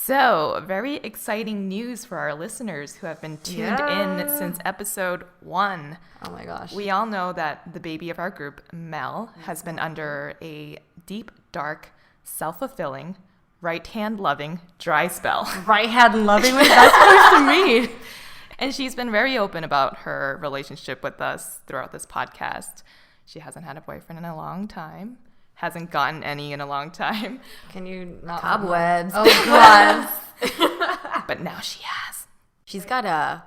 So, very exciting news for our listeners who have been tuned in since episode 1. Oh my gosh. We all know that the baby of our group, Mel, has been under a deep, dark, self-fulfilling, right-hand loving dry spell. Right-hand loving? What's that supposed to mean? And she's been very open about her relationship with us throughout this podcast. She hasn't had a boyfriend in a long time. Hasn't gotten any in a long time. Can you not? Cobwebs. Oh, God. But now she has. She's got a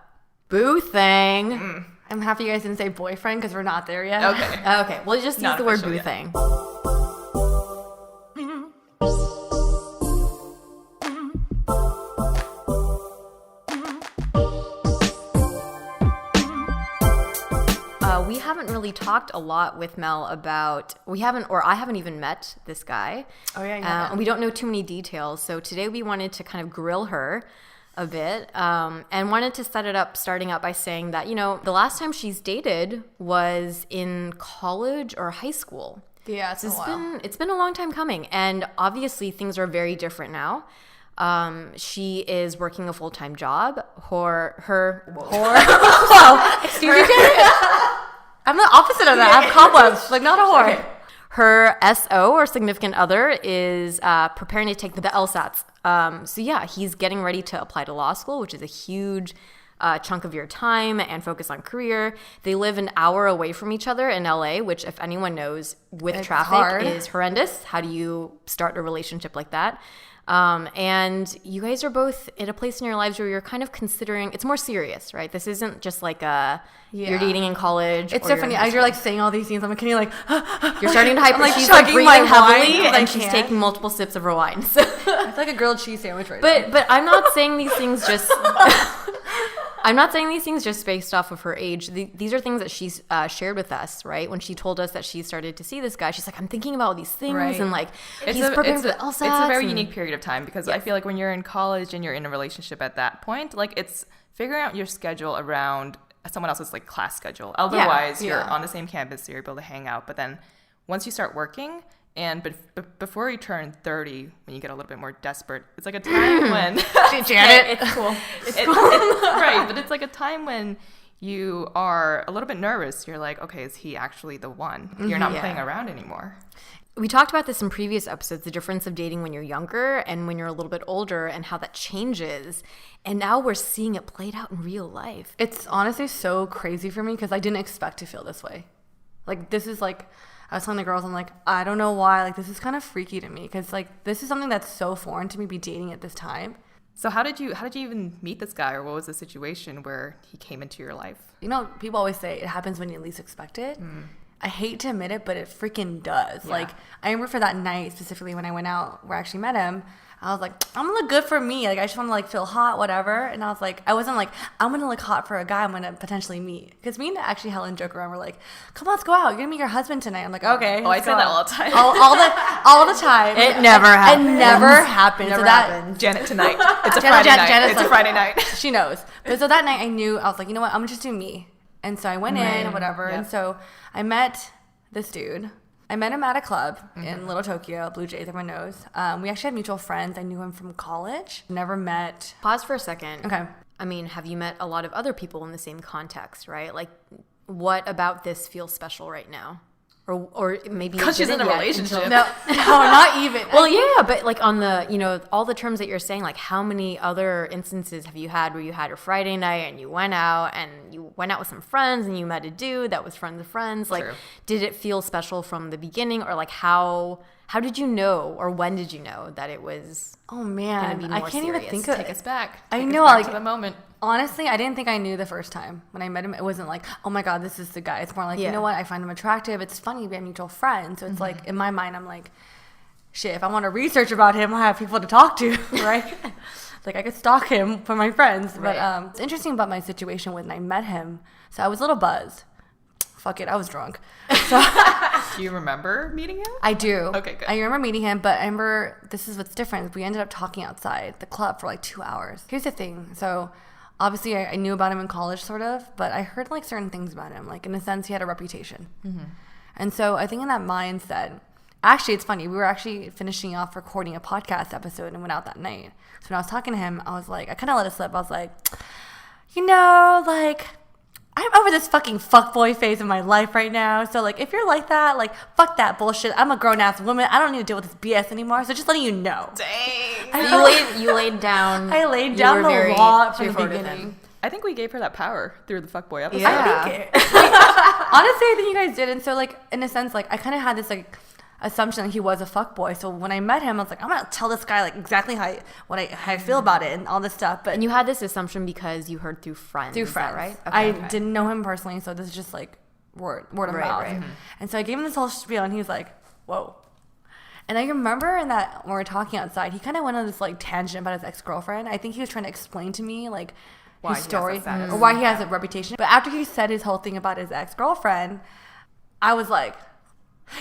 boo thing. I'm happy you guys didn't say boyfriend because we're not there yet. Okay. Okay, we'll just use Not the word official boo yet. thing. We haven't really talked a lot with Mel about, I haven't even met this guy. Oh, yeah, you haven't. And we don't know too many details. So today we wanted to kind of grill her a bit and wanted to starting out by saying that, the last time she's dated was in college or high school. Yeah, it's a while. It's been a long time coming. And obviously things are very different now. She is working a full-time job. Whoa. Excuse me? I'm the opposite of that. I have cobwebs. Like, not a whore. Okay. Her SO or significant other is preparing to take the LSATs. He's getting ready to apply to law school, which is a huge chunk of your time and focus on career. They live an hour away from each other in LA, which if anyone knows with It's traffic hard. is horrendous. How do you start a relationship like that? And you guys are both at a place in your lives where you're kind of considering, it's more serious, right? This isn't just like you're dating in college. It's or so you're funny. in high As you're school. like saying all these things, I'm kind of like, You're starting to hyper. I'm, like, She's like chugging breathing my heavily, wine 'cause I and she's can't. taking multiple sips of her wine. So. it's like a grilled cheese sandwich right now. But I'm not saying these things just. I'm not saying these things just based off of her age. These are things that she's shared with us, right? When she told us that she started to see this guy, she's like, I'm thinking about all these things, Right. and like It's he's preparing for the it's LSATs. a very and- unique period of time because I feel like when you're in college and you're in a relationship at that point, like it's figuring out your schedule around someone else's like class schedule. Otherwise, you're on the same campus, so you're able to hang out. But then once you start working, and before you turn 30, when you get a little bit more desperate, it's like a time when Janet. It's cool. right, but it's like a time when you are a little bit nervous. You're like, okay, is he actually the one? You're not playing around anymore. We talked about this in previous episodes, the difference of dating when you're younger and when you're a little bit older and how that changes. And now we're seeing it played out in real life. It's honestly so crazy for me because I didn't expect to feel this way. Like, this is like, I was telling the girls, I'm like, I don't know why. Like, this is kind of freaky to me because, like, this is something that's so foreign to me, be dating at this time. So how did you even meet this guy, or what was the situation where he came into your life? People always say it happens when you least expect it. I hate to admit it, but it freaking does. Yeah. Like, I remember for that night, specifically when I went out where I actually met him, I was like, I'm gonna look good for me. Like, I just want to, like, feel hot, whatever. And I was like, I wasn't like, I'm gonna look hot for a guy I'm gonna potentially meet. Because me and actually Helen joke around. We're like, come on, let's go out. You're gonna meet your husband tonight. I'm like, okay. Oh, I say that all the time. all the time. It never happens. It never happened. Never so that happens. Janet tonight. It's a Janet- Friday night. Janet's It's a like- Friday night. she knows. But so that night I knew, I was like, you know what, I'm gonna just do me. And so I went in and whatever. Yep. And so I met this dude. I met him at a club in Little Tokyo, Blue Jays, everyone knows. We actually had mutual friends. I knew him from college. Never met. Pause for a second. Okay. I mean, have you met a lot of other people in the same context, right? Like, what about this feels special right now? Or maybe Because she's in a yet relationship. No, not even. Well, yeah, but like on the, all the terms that you're saying, like how many other instances have you had where you had a Friday night and you went out with some friends and you met a dude that was friends of friends? Like, True. did it feel special from the beginning, or like how did you know, or when did you know that it was Oh gonna man, be I more can't serious? even think Take of. us back. I Take us know, back like- to the moment. Honestly, I didn't think I knew the first time when I met him. It wasn't like, oh my god, this is the guy. It's more like, you Yeah. know what, I find him attractive. It's funny, we have mutual friends. So it's like, in my mind, I'm like, shit, if I want to research about him, I have people to talk to, right? Like, I could stalk him for my friends. Right. But it's interesting about my situation when I met him. So I was a little buzzed. Fuck it, I was drunk. So Do you remember meeting him? I do. Okay, good. I remember meeting him, but I remember this is what's different. We ended up talking outside the club for like 2 hours. Here's the thing. So obviously I knew about him in college sort of, but I heard like certain things about him. Like in a sense, he had a reputation. And so I think in that mindset, Actually, it's funny. We were actually finishing off recording a podcast episode and went out that night. So when I was talking to him, I was like, I kind of let it slip. I was like, like, I'm over this fucking fuckboy phase of my life right now. So, like, if you're like that, like, fuck that bullshit. I'm a grown-ass woman. I don't need to deal with this BS anymore. So just letting you know. Dang. You laid down. I laid down the law from the straightforward beginning. I think we gave her that power through the fuckboy episode. Yeah. I think honestly, I think you guys did. And so, like, in a sense, like, I kind of had this, like, assumption that he was a fuckboy. So when I met him, I was like, I'm gonna tell this guy like exactly how I feel about it and all this stuff. But And you had this assumption because you heard through friends. through is that friends, right? I didn't know him personally, so this is just like word of mouth. Right. And so I gave him this whole spiel, and he was like, "Whoa." And I remember in that when we were talking outside, he kind of went on this like tangent about his ex-girlfriend. I think he was trying to explain to me like Why his he has story that status. or why he has a reputation. But after he said his whole thing about his ex-girlfriend, I was like,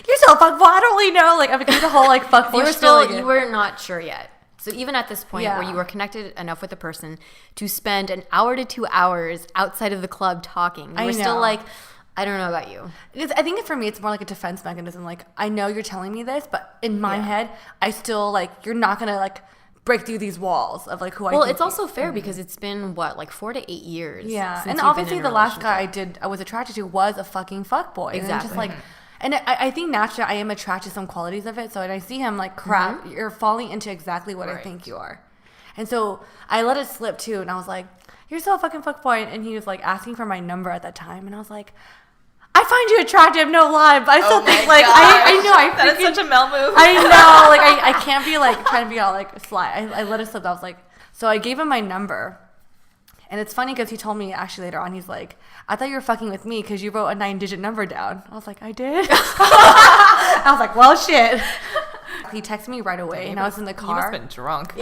"You're so fuckboy. I don't really know." Like I became the whole like fuckboy. You were not sure yet. So even at this point where you were connected enough with the person to spend an hour to 2 hours outside of the club talking, you were still like, I don't know about you. I think for me, it's more like a defense mechanism. Like, I know you're telling me this, but in my head, I still, like, you're not going to, like, break through these walls of, like, who I think. Well, it's also fair because it's been, like 4 to 8 years? Yeah. Since And you've obviously, been in the a last guy relationship. I was attracted to was a fucking fuckboy. Exactly. And just, like, and I think naturally I am attracted to some qualities of it. So when I see him, like, crap, you're falling into exactly what I think you are. And so I let it slip, too. And I was like, "You're so a fucking fuckboy." And he was, like, asking for my number at that time. And I was like, "I find you attractive, no lie, but I still think like I know that is such a Mel move. I know, like I can't be like trying to be all like sly. I let it slip. I was like, so I gave him my number, and it's funny because he told me actually later on, he's like, "I thought you were fucking with me because you wrote a 9-digit number down." I was like, "I did." I was like, "Well, shit." He texted me right away, and I was in the car. You must have been drunk.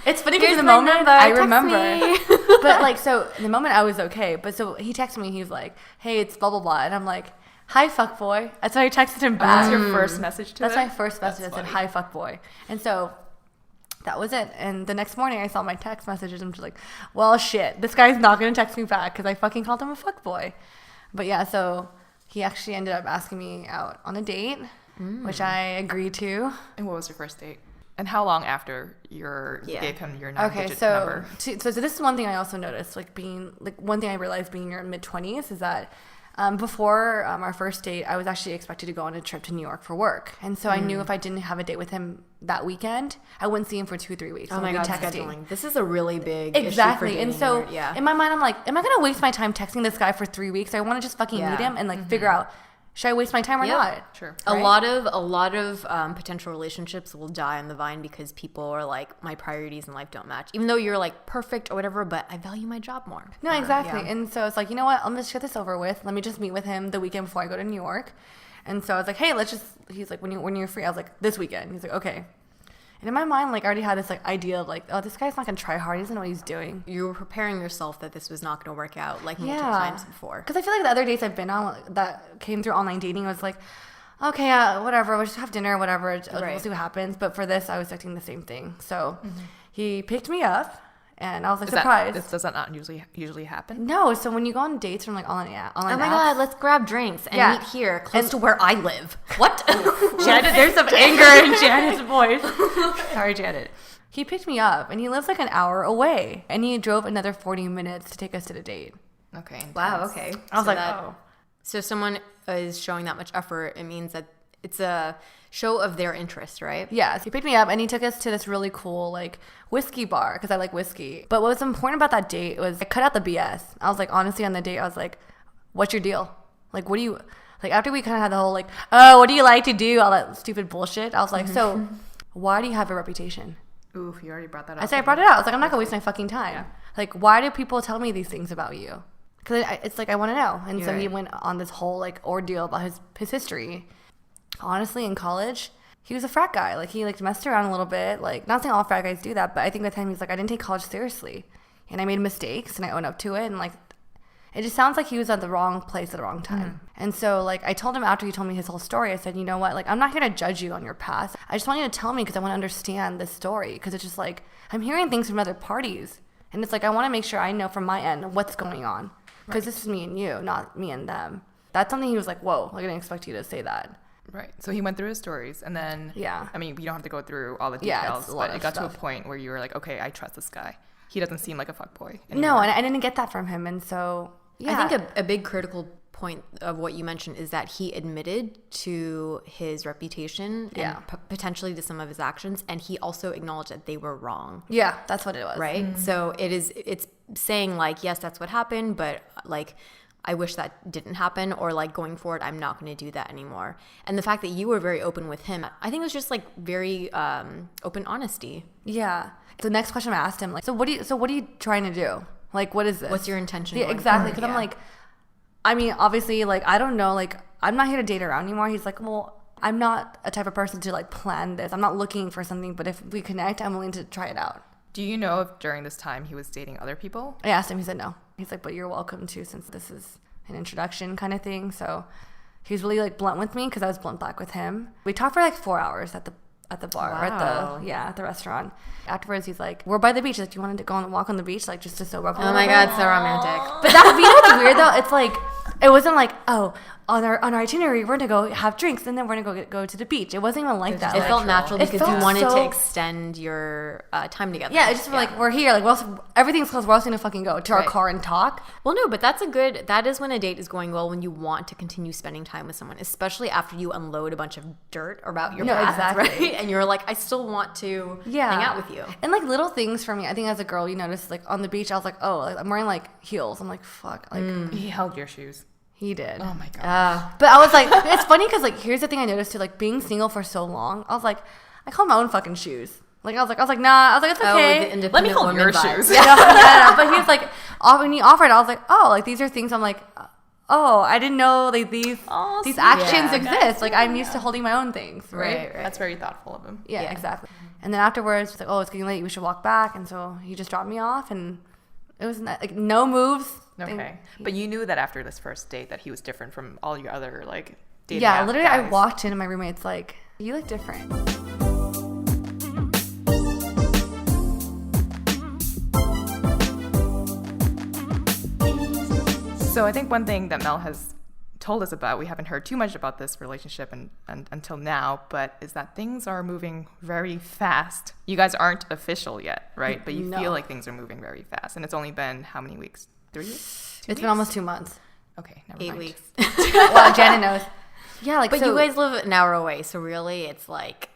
It's funny because Here's the my moment number, I text remember, me. but like so the moment I was okay. But so he texted me, he was like, "Hey, it's blah blah blah," and I'm like, "Hi, fuckboy." That's why I texted him back. That's your first message to That's him? my first message. I said, "Hi, fuckboy," and so that was it. And the next morning, I saw my text messages, and I'm just like, "Well, shit, this guy's not gonna text me back because I fucking called him a fuckboy." But yeah, so he actually ended up asking me out on a date, which I agreed to. And what was your first date? And how long after you gave him your 9-digit number? So this is one thing I also noticed, like being like one thing I realized being in your mid-20s is that before our first date, I was actually expected to go on a trip to New York for work, and so I knew if I didn't have a date with him that weekend, I wouldn't see him for 2-3 weeks. Oh my God, scheduling. This is a really big Exactly. issue for And so dating, in my mind, I'm like, am I gonna waste my time texting this guy for 3 weeks? I want to just fucking meet him and like figure out, should I waste my time or not? Sure. A lot of potential relationships will die on the vine because people are like, my priorities in life don't match. Even though you're like perfect or whatever, but I value my job more. No, exactly. And so it's like, you know what? I'm just get this over with. Let me just meet with him the weekend before I go to New York. And so I was like, hey, he's like, when you're free, I was like, this weekend. He's like, okay. And in my mind, like, I already had this like idea of like, oh, this guy's not gonna try hard. He doesn't know what he's doing. You were preparing yourself that this was not going to work out like multiple times before. Because I feel like the other dates I've been on that came through online dating was like, okay, whatever, we'll just have dinner, whatever. We'll see what happens. But for this, I was expecting the same thing. So he picked me up, and I was like surprised. Does that not usually happen? No. So when you go on dates from like online Oh my apps, God, let's grab drinks and meet here close to where I live. What? Janet, there's some anger in Janet's voice. Sorry, Janet. He picked me up, and he lives like an hour away, and he drove another 40 minutes to take us to the date. Okay. Intense. Wow, okay. I was like, oh. So if someone is showing that much effort, it means that it's a show of their interest, right? Yes, he picked me up and he took us to this really cool like whiskey bar because I like whiskey. But what was important about that date was I cut out the BS. I was like, honestly, on the date, I was like, what's your deal? Like, what do you, like after we kind of had the whole like, oh, what do you like to do? All that stupid bullshit. I was like, so why do you have a reputation? Ooh, you already brought that up. I said, I brought it out. I was like, I'm not gonna waste my fucking time. Yeah. Like, why do people tell me these things about you? Because it's like, I want to know. And so he went on this whole like ordeal about his history. Honestly, in college, he was a frat guy. Like, he like messed around a little bit. Like, not saying all frat guys do that, but I think with him, he's like, I didn't take college seriously. And I made mistakes and I own up to it. And like, it just sounds like he was at the wrong place at the wrong time. And so like, I told him after he told me his whole story, I said, you know what? Like, I'm not going to judge you on your past. I just want you to tell me because I want to understand this story. Because it's just like, I'm hearing things from other parties. And it's like, I want to make sure I know from my end what's going on. Because this is me and you, not me and them. That's something he was like, whoa, I didn't expect you to say that. Right. So he went through his stories, and then I mean, you don't have to go through all the details, but it got to a point where you were like, okay, I trust this guy. He doesn't seem like a fuckboy anymore. No, and I didn't get that from him, and so I think a big critical point of what you mentioned is that he admitted to his reputation and potentially to some of his actions, and he also acknowledged that they were wrong. Yeah, that's what it was. Right? Mm-hmm. So it's saying like, yes, that's what happened, but like, I wish that didn't happen, or like going forward, I'm not going to do that anymore. And the fact that you were very open with him, I think it was just like very open honesty. Yeah. The next question I asked him, like, so what are you trying to do? Like, what is this? What's your intention? Yeah, exactly. Because I'm like, I mean, obviously, like, I don't know, like, I'm not here to date around anymore. He's like, well, I'm not a type of person to, like, plan this. I'm not looking for something, but if we connect, I'm willing to try it out. Do you know if during this time he was dating other people? I asked him. He said no. He's like, but you're welcome to, since this is an introduction kind of thing. So he was really, like, blunt with me because I was blunt back with him. We talked for, like, 4 hours at the bar or at the restaurant. Afterwards, he's like, we're by the beach. He's like, do you want to go and walk on the beach, like, just to sober up a little bit? God, so romantic. But that's, you know what's weird though? It's like, it wasn't like, oh, on our itinerary, we're gonna go have drinks and then we're gonna go to the beach. It wasn't even like that. It felt natural because you wanted so to extend your time together. Yeah, it's just like, we're here, like, everything's closed. We're also gonna fucking go to our car and talk. Well, no, but that is when a date is going well, when you want to continue spending time with someone, especially after you unload a bunch of dirt about your past, exactly. right? And you're like, I still want to hang out with you. And like little things for me, I think as a girl, you notice, like on the beach, I was like, oh, like, I'm wearing like heels. I'm like, fuck. Like He held your shoes. He did. Oh my god. But I was like, it's funny because like here's the thing I noticed too, like being single for so long, I was like, I call my own fucking shoes. Like I was like, nah. I was like, it's okay. Let me hold your shoes. Yeah. But he was like, when he offered, I was like, oh, like these are things. I'm like, oh, I didn't know like these actions exist. Like I'm used to holding my own things. Right. That's very thoughtful of him. Yeah, exactly. And then afterwards, it's like, oh, it's getting late. We should walk back. And so he just dropped me off, and it was like no moves. Okay. But you knew that after this first date that he was different from all your other like dating Yeah, literally guys. I walked in and my roommate's like, you look different. So I think one thing that Mel has told us about, we haven't heard too much about this relationship and until now, but is that things are moving very fast. You guys aren't official yet, right? But you feel like things are moving very fast. And it's only been how many weeks? 3 weeks? It's been almost 2 months. Okay, never 8 mind. weeks. Well, Janet knows. Yeah, like, but so, you guys live an hour away, so really it's like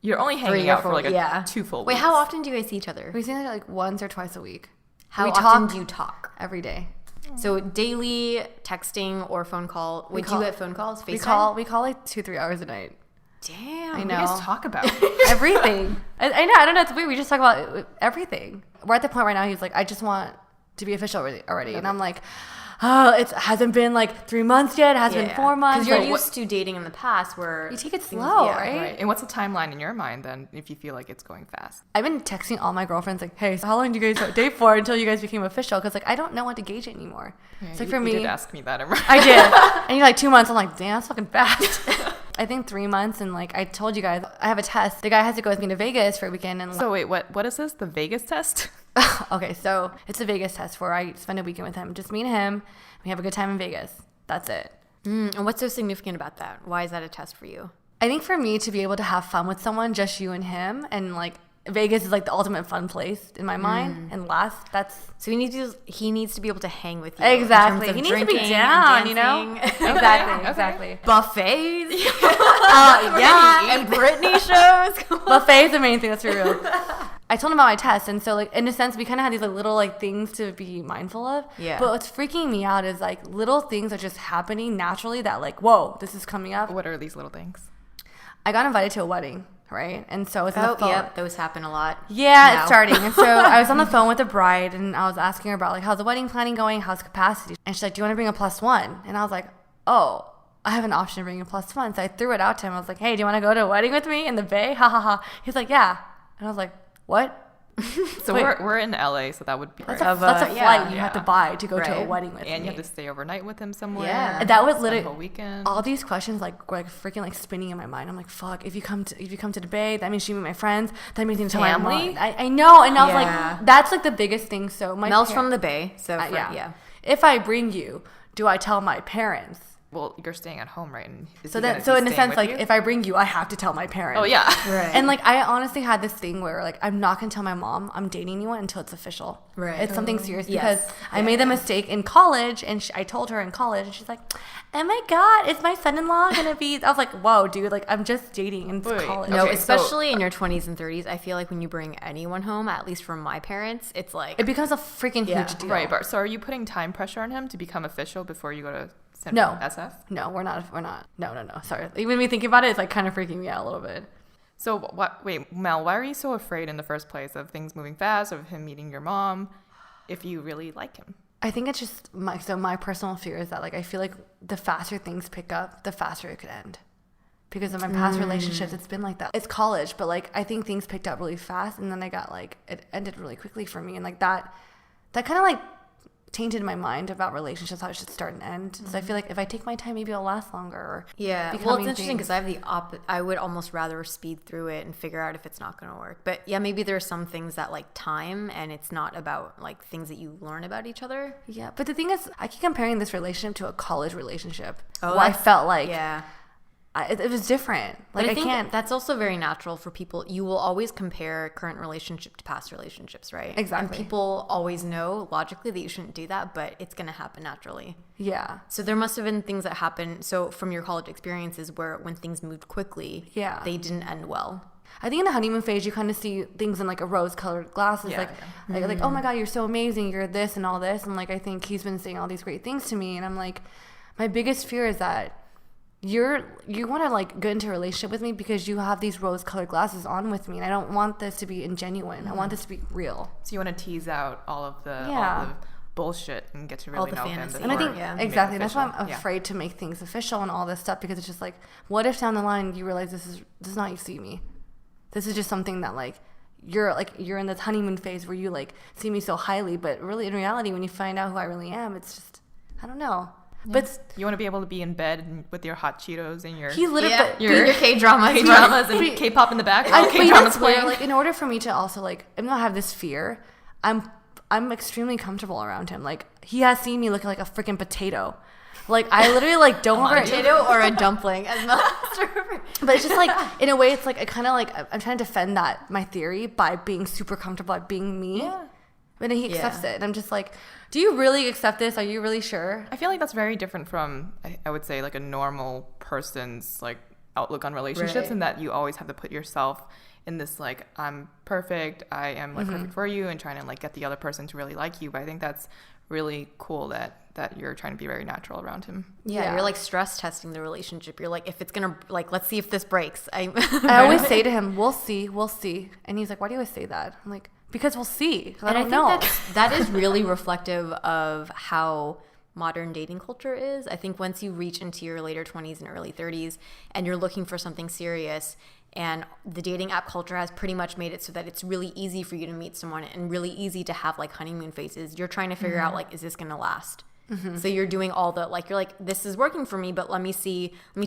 you're only hanging out for like 2 full weeks. Wait, how often do you guys see each other? we see each other like once or twice a week. How often do you talk? Every day. So daily texting or phone call. Wait, do you get phone calls? FaceTime? We call like 2-3 hours a night. Damn. I know. What do you guys talk about? Everything. I know. I don't know. It's weird. We just talk about everything. We're at the point right now. He's like, I just want to be official already. And I'm like, oh, it hasn't been like 3 months yet. It hasn't been 4 months. Because you're used to dating in the past where you take it slow, right? Right. And what's the timeline in your mind then if you feel like it's going fast? I've been texting all my girlfriends like, hey, so how long do you guys date for until you guys became official? Because like I don't know what to gauge it anymore. Yeah, so for me, you did ask me that. I did. And you're like 2 months. I'm like, damn, that's fucking fast. I think 3 months, and like I told you guys, I have a test. The guy has to go with me to Vegas for a weekend. And so wait, what is this? The Vegas test? Okay, so it's a Vegas test where I spend a weekend with him. Just me and him. We have a good time in Vegas. That's it. And what's so significant about that? Why is that a test for you? I think for me to be able to have fun with someone, just you and him, and like Vegas is like the ultimate fun place in my mind. And that's so he needs to be able to hang with you. Exactly. He needs to be down, you know? Exactly. Buffets. Yeah. And Britney shows. Buffet is the main thing, that's for real. I told him about my test, and so like in a sense we kind of had these like little like things to be mindful of. Yeah. But what's freaking me out is like little things are just happening naturally that like, whoa, this is coming up. What are these little things? I got invited to a wedding, right? And so it's on the phone. Yep, those happen a lot. Yeah, it's starting. And so I was on the phone with the bride, and I was asking her about like how's the wedding planning going, how's capacity, and she's like, do you want to bring a +1? And I was like, oh, I have an option to bring a +1. So I threw it out to him. I was like, hey, do you want to go to a wedding with me in the Bay? Ha ha ha. He's like, yeah. And I was like, what? So we're in LA, so that would be that's a flight you have to buy to go to a wedding with me. And you have to stay overnight with him somewhere. Yeah, that was literally the whole weekend. All these questions like were like freaking like spinning in my mind. I'm like, fuck, if you come to the Bay, that means you meet my friends. That means you tell my mom. I know, and I was like, that's like the biggest thing. So Mel's from the Bay, so yeah. If I bring you, do I tell my parents? well, you're staying at home, right? And so in a sense, like, if I bring you, I have to tell my parents. Oh, yeah. Right. And, like, I honestly had this thing where, like, I'm not going to tell my mom I'm dating anyone until it's official. Right. It's something serious Yes. because I made the mistake in college, and I told her in college, and she's like, oh, my God, is my son-in-law going to be... I was like, whoa, dude, like, I'm just dating in college. No, Okay, especially in your 20s and 30s, I feel like when you bring anyone home, at least from my parents, it's like... It becomes a freaking huge deal. Right, but so are you putting time pressure on him to become official before you go to No. SF? No, we're not. No. Sorry. Even me thinking about it, it's like kind of freaking me out a little bit. So wait, Mel, why are you so afraid in the first place of things moving fast, of him meeting your mom, if you really like him? I think it's just my personal fear is that, like, I feel like the faster things pick up, the faster it could end. Because of my past relationships, it's been like that. It's college, but, like, I think things picked up really fast, and then I got, like, it ended really quickly for me, and, like, that kind of, like, tainted my mind about relationships, how it should start and end. So I feel like if I take my time, maybe it'll last longer. Or yeah. Well, it's interesting because I have the opposite. I would almost rather speed through it and figure out if it's not going to work. But yeah, maybe there are some things that like time, and it's not about like things that you learn about each other. Yeah, but the thing is, I keep comparing this relationship to a college relationship. Oh, where I felt like yeah. It was different. Like, But I I think can't. that's also very natural for people. You will always compare current relationship to past relationships, right? Exactly. And people always know logically that you shouldn't do that, but it's going to happen naturally. Yeah. So there must have been things that happened. So from your college experiences where when things moved quickly, Yeah. they didn't end well. I think in the honeymoon phase, you kind of see things in like a rose-colored glasses, Yeah, like, oh my God, you're so amazing, you're this and all this, and like I think he's been saying all these great things to me, and I'm like, my biggest fear is that you want to like get into a relationship with me because you have these rose-colored glasses on with me, and I don't want this to be ingenuine. I want this to be real. So you want to tease out all of the bullshit and get to really the know fantasy. him. And I think Yeah. exactly that's why I'm official. afraid to make things official and all this stuff, because it's just like, what if down the line you realize this is not how you see me? This is just something that like you're in this honeymoon phase where you like see me so highly, but really in reality when you find out who I really am, it's just, I don't know. Yeah. But you want to be able to be in bed with your hot Cheetos and your he literally your K-dramas. K-dramas and K-pop in the background. but you know K-dramas what's weird? playing. Like in order for me to also like not have this fear, I'm extremely comfortable around him. Like he has seen me looking like a freaking potato. Like I literally like don't A potato or a dumpling, as Mel. But it's just like, in a way, it's like I kind of like I'm trying to defend that my theory by being super comfortable at being me. Yeah. But then he accepts it, and I'm just like, do you really accept this? Are you really sure? I feel like that's very different from, I would say, like a normal person's like outlook on relationships, Right. and that you always have to put yourself in this like, I'm perfect, I am like perfect for you, and trying to like get the other person to really like you. But I think that's really cool that you're trying to be very natural around him. Yeah, you're like stress testing the relationship. You're like, if it's gonna like, let's see if this breaks. I always say to him, we'll see. And he's like, why do you always say that? I'm like, because we'll see. 'Cause I don't know. that is really reflective of how modern dating culture is. I think once you reach into your later 20s and early 30s and you're looking for something serious, and the dating app culture has pretty much made it so that it's really easy for you to meet someone and really easy to have like honeymoon phases. You're trying to figure out like, is this going to last? So you're doing all the like, you're like, this is working for me, but let me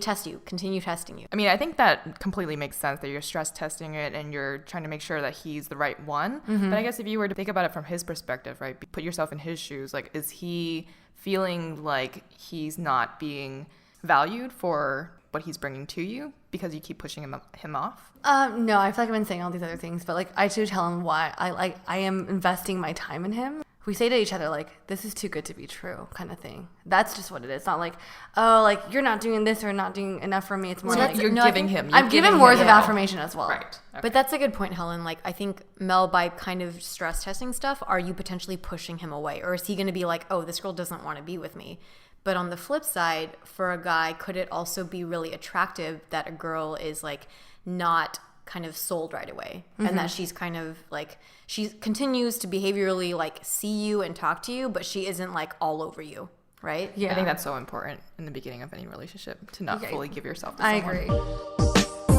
test you, continue testing you. I mean, I think that completely makes sense that you're stress testing it and you're trying to make sure that he's the right one. But I guess if you were to think about it from his perspective, right, put yourself in his shoes, like, is he feeling like he's not being valued for what he's bringing to you because you keep pushing him off? No, I feel like I've been saying all these other things, but like I do tell him why I am investing my time in him. We say to each other like, this is too good to be true kind of thing. That's just what it is. It's not like, oh, like you're not doing this or not doing enough for me. It's more like you're giving him. I'm giving words of affirmation as well. Right. Okay. But that's a good point, Helen. Like, I think Mel, by kind of stress testing stuff, are you potentially pushing him away? Or is he going to be like, oh, this girl doesn't want to be with me? But on the flip side, for a guy, could it also be really attractive that a girl is like not kind of sold right away, and that she's kind of like, she continues to behaviorally like see you and talk to you, but she isn't like all over you, right? Yeah. I think that's so important in the beginning of any relationship, to not fully give yourself to I someone. agree.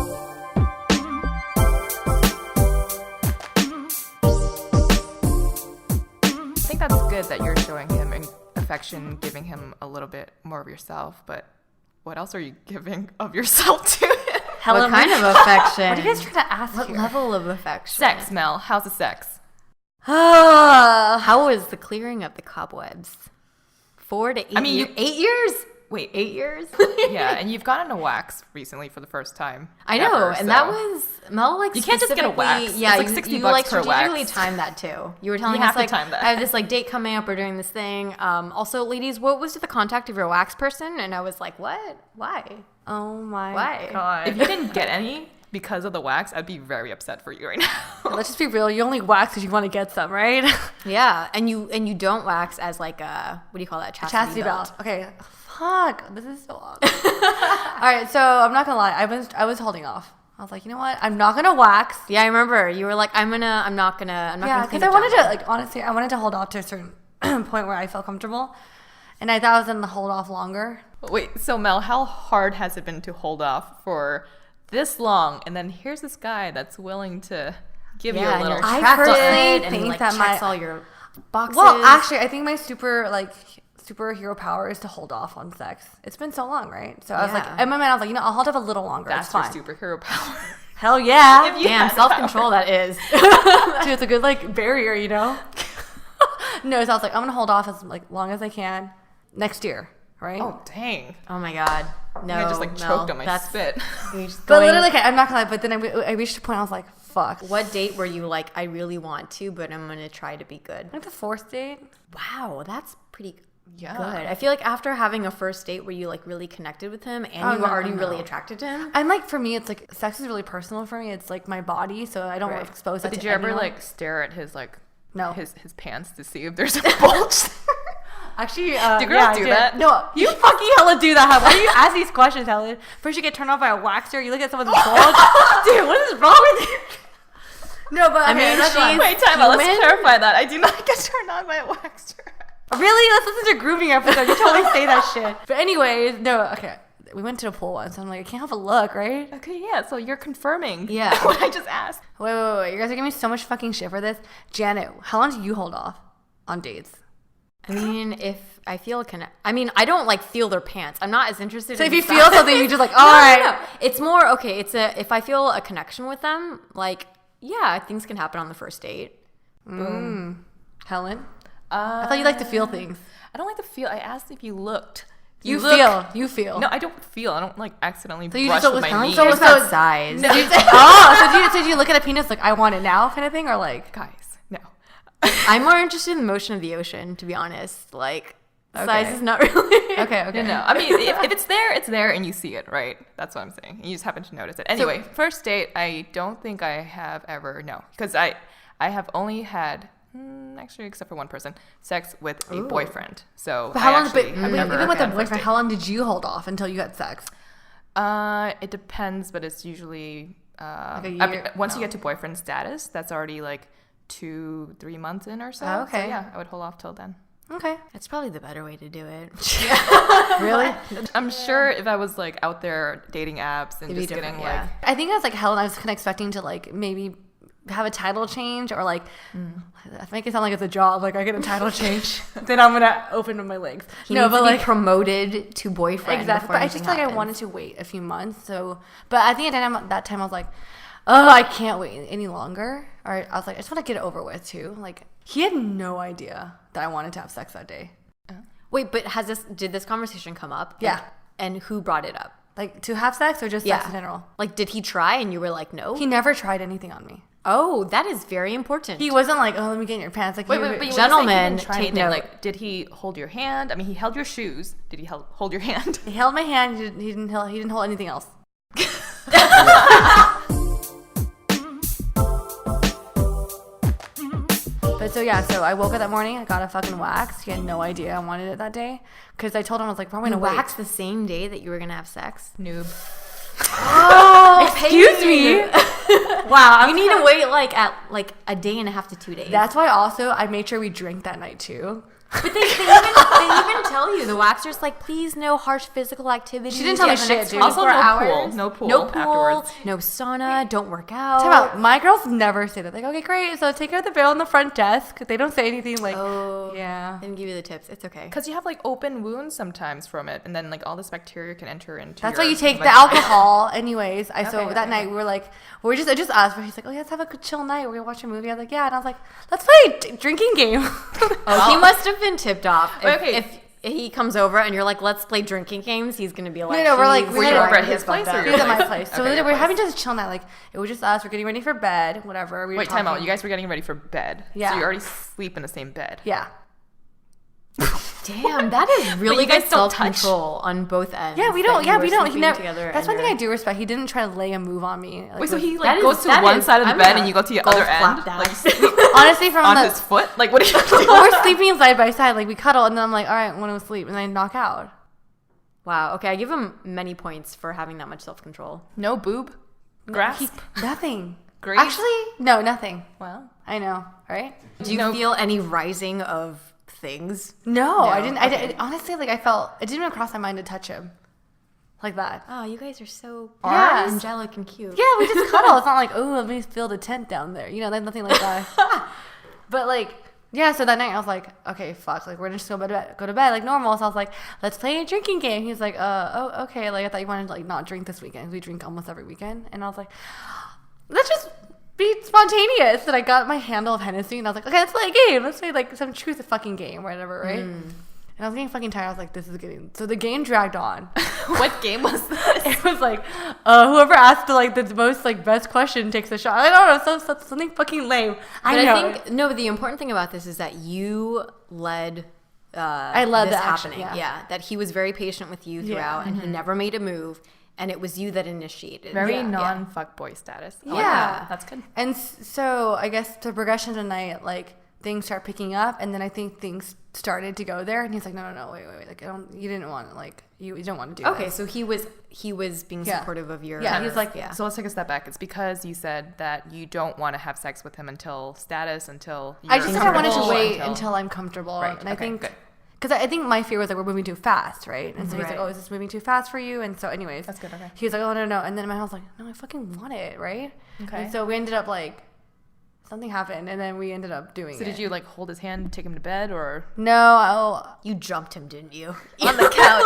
I think that's good that you're showing him affection, giving him a little bit more of yourself, but what else are you giving of yourself to him? What kind of affection? What are you guys trying to ask What here? level of affection? Sex, Mel. How's the sex? How was the clearing of the cobwebs? 4 to 8 I mean, years? 8 years? wait, 8 years. Yeah, and you've gotten a wax recently for the first time. I know, ever, and so. that was Mel. Like you can't just get a wax. Yeah, it's like $60 you per like strategically wax. timed that too. You were telling You us have to like time that. I have this like date coming up. We're doing this thing. Also, ladies, what was the contact of your wax person? And I was like, what? Why? Oh my Why? god. If you didn't get any because of the wax, I'd be very upset for you right now. Let's just be real. You only wax because you want to get some, right? Yeah, and you don't wax as like a what do you call that? Chastity belt. Okay. Fuck. This is so awkward. All right. So I'm not gonna lie. I was holding off. I was like, you know what? I'm not gonna wax. Yeah, I remember you were like, I'm not gonna. Yeah, because I wanted to like honestly, I wanted to hold off to a certain point where I felt comfortable, and I thought I was gonna hold off longer. Wait, so Mel, how hard has it been to hold off for this long? And then here's this guy that's willing to give you a and little. you're I attracted personally and think like that checks my- all your boxes. Well, actually, I think my superhero power is to hold off on sex. It's been so long, right? So I was like, Yeah. in my mind, I was like, I'll hold off a little longer. That's it's your fine. superhero power. Hell yeah. If you damn had self-control that is. Dude, it's a good like barrier, you know. No, so I was like, I'm gonna hold off as like long as I can next year, right? Oh, dang. Oh my god, no! I just like choked on my that's spit. you're just But going- literally, okay, I'm not gonna lie. But then I reached a point. I was like, fuck. What date were you like? I really want to, but I'm gonna try to be good. Like the fourth date. Wow, that's pretty Yeah. good. I feel like after having a first date where you like really connected with him and Oh, you were no, already no. really attracted to him. I'm like, for me, it's like sex is really personal for me. It's like my body, so I don't Right. expose But it did to you ever anyone. like stare at his like No. his pants to see if there's a bulge? Actually, Do girls yeah, I do did. that? No, you fucking hella do that. Why do you ask these questions, Helen? First, you get turned off by a waxer. You look at someone's bulge. Dude, what is wrong with you? No, but I okay, mean, that's fine. she's- Wait, time out. Let's Human? clarify that. I do not get turned on by a waxer. Really? Let's listen to a grooming episode. You totally say that shit. But anyways, no, okay. We went to the pool once. I'm like, I can't have a look, right? Okay, yeah. So you're confirming. Yeah. What I just asked. Wait. You guys are giving me so much fucking shit for this. Janet, how long do you hold off on dates? I mean, if I feel I mean, I don't like feel their pants. I'm not as interested. So in if you the feel size. something, you just like, No, all right. no. It's more okay. If I feel a connection with them, like yeah, things can happen on the first date. Helen? I thought you liked to feel things. I don't like to feel. I asked if you looked. You look- feel. No, I don't feel. I don't like accidentally So you brush just with don't my look- knee. so- It's about size. No. So do you look at a penis like, I want it now kind of thing? Or like, Guys, no. I'm more interested in the motion of the ocean, to be honest. Like size Okay. is not really. okay. No. I mean, if it's there and you see it, right? That's what I'm saying. And you just happen to notice it. Anyway, first date, I don't think I have ever, no. Because I have only had, actually, except for one person, sex with a boyfriend. So But how long, I've never even with a had first boyfriend, date. how long did you hold off until you had sex? It depends, but it's usually, a I mean, year? once you No. get to boyfriend status, that's already like 2-3 months in or so. Oh, okay. So yeah, I would hold off till then. Okay. That's probably the better way to do it. Really? I'm sure if I was like out there dating apps and It'd be just getting different, like, yeah. I think I was like Helen. I was kind of expecting to like maybe have a title change or like make it sound like it's a job. Like I get a title change, then I'm gonna open my legs. He needs to like be promoted to boyfriend. exactly. before But I just anything feel like I happens. wanted to wait a few months. So, but I think at that time I was like, oh, I can't wait any longer. Or I was like, I just want to get it over with too. Like he had no idea that I wanted to have sex that day. Wait, but did this conversation come up? Yeah. And who brought it up? Like to have sex or just sex in general. Like, did he try and you were like, no? He never tried anything on me. Oh, that is very important. He wasn't like, oh, let me get in your pants. Like, wait, he but would- you Gentlemen, try take anything. note. Like, did he hold your hand? I mean, he held your shoes. Did he hold your hand? he held my hand. He didn't hold anything else. But so yeah, so I woke up that morning. I got a fucking wax. He had no idea I wanted it that day because I told him I was like, we're you gonna waxed the same day that you were gonna have sex. Noob. Oh, excuse me. Wow, You need to wait like a day and a half to 2 days. That's why also I made sure we drank that night too. But they even tell you, the waxer's like, please no harsh physical activity. She didn't tell me for the shit, next dude. Also, 24 no hours. pool. No pool. No pool. Afterwards. No sauna. Don't work out. Time out. My girls never say that. Like, okay, great. So take out the bill on the front desk. They don't say anything like, Oh, yeah. They didn't give you the tips. It's okay. Because you have like open wounds sometimes from it, and then like all this bacteria can enter into. That's your why you take the vagina. alcohol. Anyways, so Okay, that okay. night we were like, I just asked for. He's like, oh, yeah, let's have a good chill night. We're gonna watch a movie. I was like, yeah, and I was like, let's play a drinking game. Oh, he must have been tipped off. Okay. he comes over and you're like, let's play drinking games, he's gonna be like, No, we're like, were you over at his place or He your was at my place? place. So Okay, we're having just a chill night. Like, it was just us. We're getting ready for bed, whatever. We were Wait, time out. talking. You guys were getting ready for bed. Yeah. So you already sleep in the same bed. Yeah. damn, that is really you guys good don't touch? self-control on both ends. Yeah, we don't. Yeah, we don't. He sleeping never. together That's and one thing you're- I do respect. He didn't try to lay a move on me. Like, Wait, so he That goes is- to that one is- side of the I'm bed gonna and you go to the golf other clap end? that. Like sleep honestly, from on the his foot? Like what do you do? we're sleeping side by side. Like we cuddle, and then I'm like, all right, I want to sleep, and then I knock out. Wow. Okay, I give him many points for having that much self-control. No boob? Grasp? Nothing. Grace? Actually, no, nothing. Well, I know, right? Do you feel any rising of things? No, I No, didn't. okay. Honestly, like I felt it didn't even cross my mind to touch him, like that. Oh, you guys are so Yes. angelic and cute. Yeah, we just cuddle. It's not like, oh, let me build a tent down there. You know, like nothing like that. But like, yeah. So that night I was like, okay, fuck. Like we're just gonna go to bed like normal. So I was like, let's play a drinking game. He's like, oh, okay. Like I thought you wanted to like not drink this weekend. We drink almost every weekend. And I was like, let's just be spontaneous. And I got my handle of Hennessy and I was like, okay, let's play a game. Let's play like some truth fucking game or whatever, right? And I was getting fucking tired. I was like, this is getting... So the game dragged on. what game was this? It was like, whoever asked the most like best question takes a shot. I don't know, something fucking lame. I think but the important thing about this is that you led. I led this the action, happening. yeah. That he was very patient with you throughout, and he never made a move, and it was you that initiated. Very Yeah. non-fuckboy status. I like Yeah. that. That's good. And so I guess the progression tonight, like things start picking up, and then I think things started to go there. And he's like, no, wait, like you didn't want like you don't want to do. Okay, this. so he was being Yeah. supportive of your. Yeah, he's like, yeah. So let's take a step back. It's because you said that you don't want to have sex with him until status, until you're I just think I wanted to comfortable, wait until I'm comfortable. Right, And I okay, think good. because I think my fear was like we're moving too fast, right? And so he's Right. like, oh, is this moving too fast for you? And so anyways, That's good, okay. He was like, oh no, and then my house was like, no, I fucking want it, right? Okay. And so we ended up like something happened, and then we ended up doing So it. did you like hold his hand, take him to bed, or No, You jumped him, didn't you? on the couch?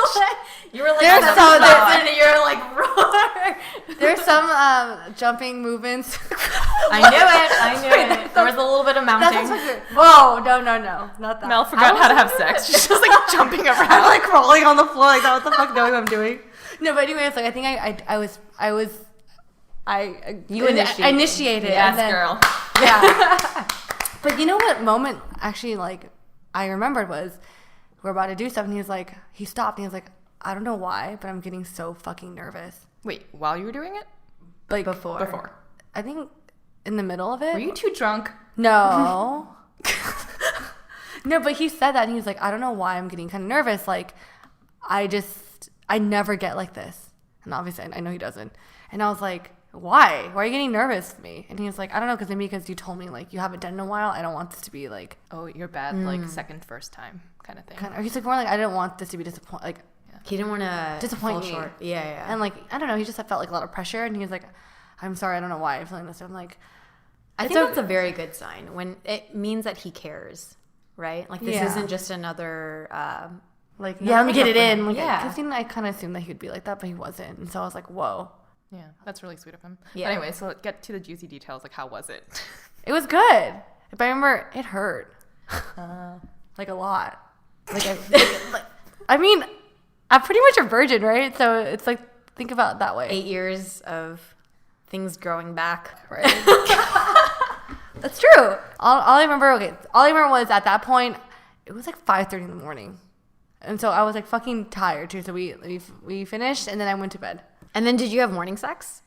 You were like, There's and you're like, roar. there's some jumping movements. I knew it. There was a little bit of mounting. Whoa, no, not that. Mel forgot how to have sex. She's just like jumping I'm around. like crawling on the floor like that. What the fuck knowing what I'm doing? No, but anyways, like I think You I initiated. Yes, and then, girl. Yeah. But you know what moment actually like I remembered was we're about to do something. He stopped and he was like, I don't know why, but I'm getting so fucking nervous. Wait, while you were doing it? Like Before. I think in the middle of it. Were you too drunk? No. No, but he said that and he was like, I don't know why I'm getting kind of nervous. Like, I never get like this. And obviously, I know he doesn't. And I was like, why? Why are you getting nervous with me? And he was like, I don't know, because you told me, like, you haven't done it in a while. I don't want this to be, like... Oh, you're bad, like second, first time kind of thing. Or he's like, more like, I didn't want this to be disappointing. Like, He didn't want to disappoint fall me. short. Yeah. And, like, I don't know. He just felt, like, a lot of pressure. And he was like, I'm sorry. I don't know why I'm feeling this. I'm like... I think that's a very good sign when it means that he cares, right? Like this Yeah. isn't just another Like, yeah, let me get it in. Like, Yeah. Because I kind of assumed that he'd be like that, but he wasn't. And so I was like, whoa. Yeah, that's really sweet of him. Yeah. But anyway, so let's get to the juicy details. Like, how was it? It was good. But I remember it hurt. Like, a lot. Like, I mean, I'm pretty much a virgin, right? So it's like, think about it that way. 8 years of things growing back. Right. That's true. All I remember was at that point, it was like 5:30 in the morning. And so I was like fucking tired too. So we finished and then I went to bed. And then did you have morning sex?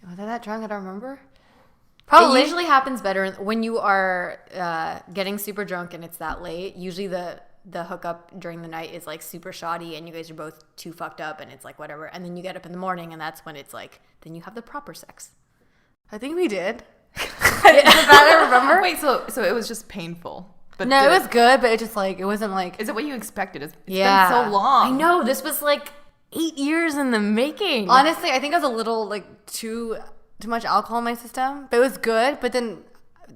Was I that drunk? I don't remember. It usually happens better when you are getting super drunk and it's that late. Usually the hookup during the night is like super shoddy and you guys are both too fucked up and it's like whatever. And then you get up in the morning and that's when it's like, then you have the proper sex. I think we did. That I remember. Wait, so it was just painful. But No, it was good, but it just like, it wasn't like... Is it what you expected? It's been Yeah. so long. I know. This was like 8 years in the making. Honestly, I think I was a little like too much alcohol in my system, but it was good. But then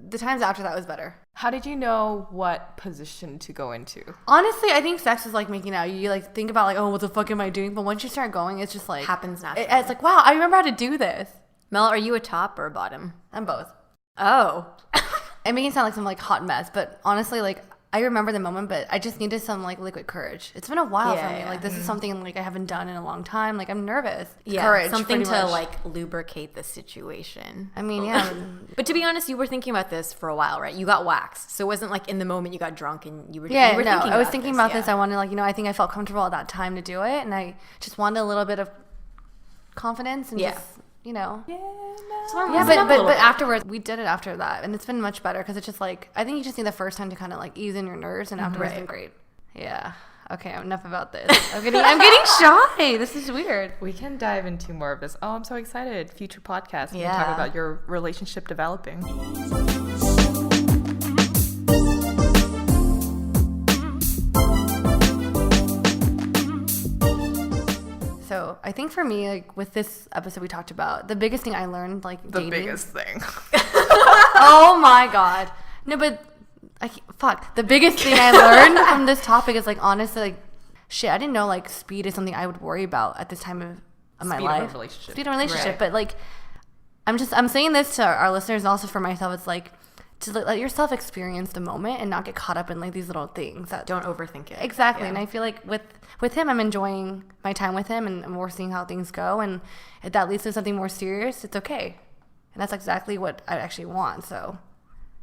the times after that was better. How did you know what position to go into? Honestly, I think sex is like making out. You like think about like, oh, what the fuck am I doing? But once you start going, it's just like Happens naturally. It's like, wow, I remember how to do this. Mel, are you a top or a bottom? I'm both. Oh. It makes it sound like some like hot mess, but honestly, like I remember the moment, but I just needed some like liquid courage. It's been a while for me. Like this is something like I haven't done in a long time. Like I'm nervous. Courage, something to much. like lubricate the situation. I mean, yeah. But to be honest, you were thinking about this for a while, right? You got waxed, so it wasn't like in the moment you got drunk and you were Yeah, you were no, thinking I was about thinking this, about this. I wanted like I think I felt comfortable at that time to do it, and I just wanted a little bit of confidence and just but afterwards we did it after that, and it's been much better because it's just like I think you just need the first time to kind of like ease in your nerves, and afterwards it's been great. Yeah. Okay, enough about this. I'm getting shy. This is weird. We can dive into more of this. Oh, I'm so excited. Future podcast. We can talk about your relationship developing. So I think for me, like with this episode we talked about, the biggest thing I learned, like dating. Biggest thing. Oh my God. No, but the biggest thing I learned from this topic is like honestly, like shit, I didn't know like speed is something I would worry about at this time of my life. Speed of relationship. Right. But like I'm saying this to our listeners and also for myself. It's like to let yourself experience the moment and not get caught up in like these little things that don't overthink it. Exactly. Yeah. And I feel like with him, I'm enjoying my time with him, and we're seeing how things go. And if that leads to something more serious, it's okay. And that's exactly what I actually want. So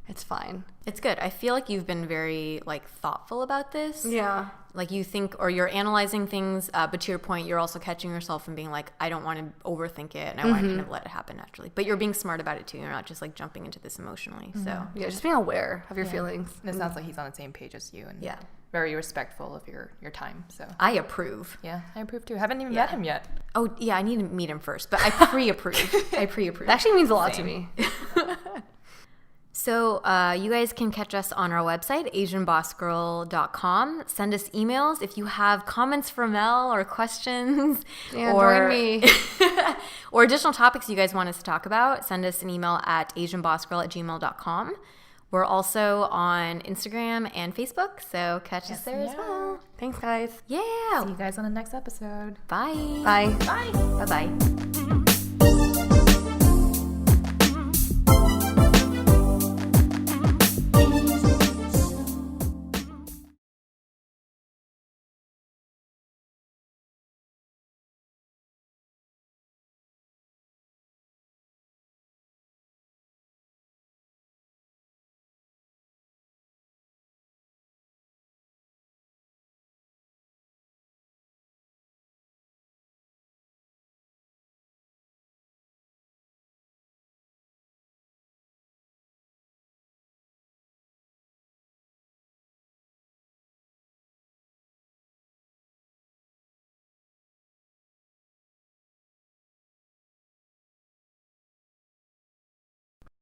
it's fine. It's good. I feel like you've been very like thoughtful about this. Yeah. Like you think, or you're analyzing things, but to your point, you're also catching yourself and being like, I don't want to overthink it, and I want to kind of let it happen naturally. But you're being smart about it too. You're not just like jumping into this emotionally. So yeah, just being aware of your feelings. And it sounds like he's on the same page as you, and very respectful of your time. So I approve. Yeah, I approve too. Haven't even met him yet. Oh yeah, I need to meet him first, but I pre-approve. That actually means a lot to me. So you guys can catch us on our website, asianbossgirl.com. Send us emails if you have comments for Mel or questions. Yeah, join me. Or additional topics you guys want us to talk about. Send us an email at asianbossgirl@gmail.com. We're also on Instagram and Facebook, so catch us there as well. Thanks, guys. Yeah. See you guys on the next episode. Bye. Bye. Bye. Bye-bye.